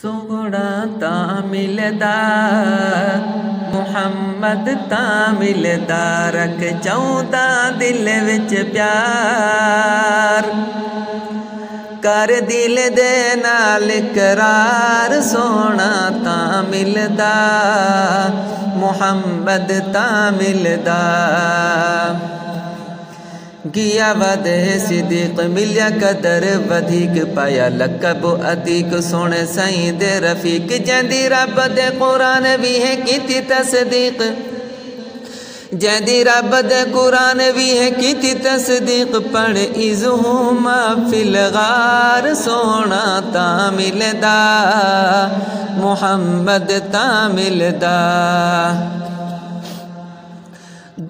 سونا تا ملدا محمد تا ملدا رکھ چاہتا دل وچ پیار کر دل دے نال قرار سونا تا ملدا محمد تا ملدا گیا ود صدیق ملیا قدر ودھیک پایا لقب عتیق سونے سائیں دے رفیق جیندی رب دے قرآن بھی ہے کیتی تصدیق جیندی رب دے قرآن بھی ہے کیتی تصدیق پڑھ ایزہما فی الغار سونا تا ملدا محمد تا ملدا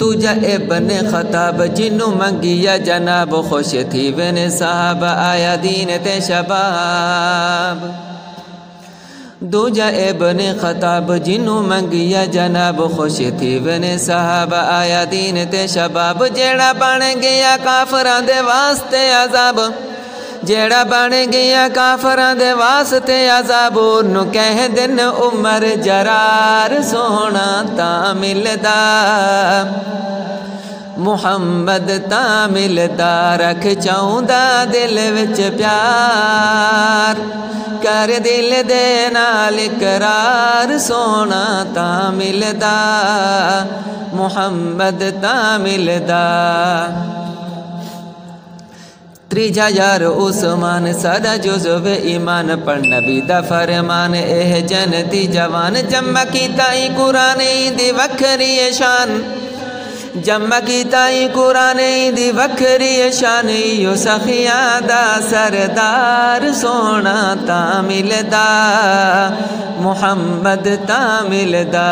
دوجا ابن خطاب جنو منگیا جناب خوش تھی بن صاحب آیا دین تے شباب دوجا ابن خطاب جنو منگیا جناب خوش تھی بن صاحب آیا دین تے شباب جیڑا بن گیا کافران دے واسطے عذاب جیڑا بن گیا کافران دے واسطے عذاب نو کہہ دن عمر جرار سونا تا ملدا محمد تا ملدا رکھ چاہتا دل وچ پیار کر دل دے نال قرار سونا تا ملدا محمد تا ملدا تریجا یار عثمان سادہ جزو ایمان پر نبی دا فرمان اے جنتی جوان جمع کی تائی قرآن دی وکھری شان جمع کی تائی قرآن دی وکھری شان یو سخیاں دا سردار سونا تا ملدا محمد تا ملدا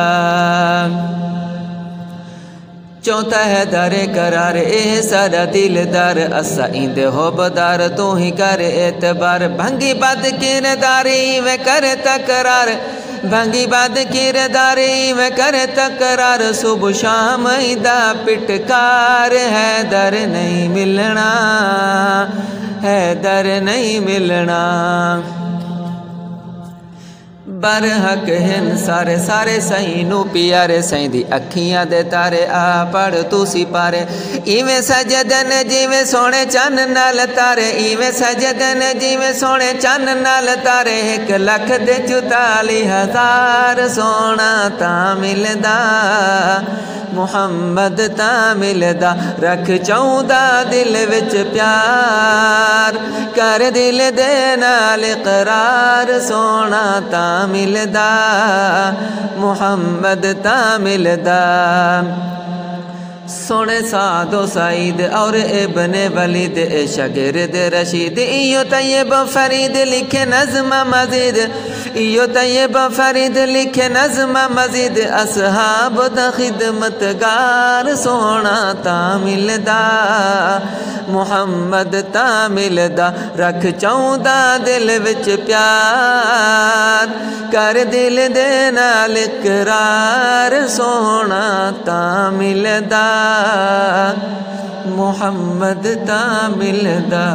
چوتھا ہے در قرار اے سارا دلدار اسا ایند ہو بدار تو ہی کر اعتبار بھنگی بد کرداری میں کر تکرار بھنگی بد کرداری میں کر تکرار صبح شام دا پٹکار ہے در نہیں ملنا ہے در نہیں ملنا برحق ہن سارے سارے سائیں نو پیارے سائیں دی اکھیاں دے تارے آ پڑھ تو سی پارے ایویں سجدن جیویں سونے چن نال تارے ایویں سجدن جیویں سونے چن نال تارے 1,44,000 سونا تا ملدا محمد تا ملدا رکھ چاہتا دل وچ پیار کر دل دے نال قرار سونا تا ملدا محمد تا ملدا سونے سعد و سعید اور ابن ولید شاگرد رشید ایو طیب فرید لکھے نظم مزید ایو طیب فرید لکھے نظم مزید اصحاب دا خدمتگار سونا تا ملدا محمد تا ملدا رکھ چاہتا دل وچ پیار کر دل دے نال قرار سونا تا ملدا محمد تا ملدا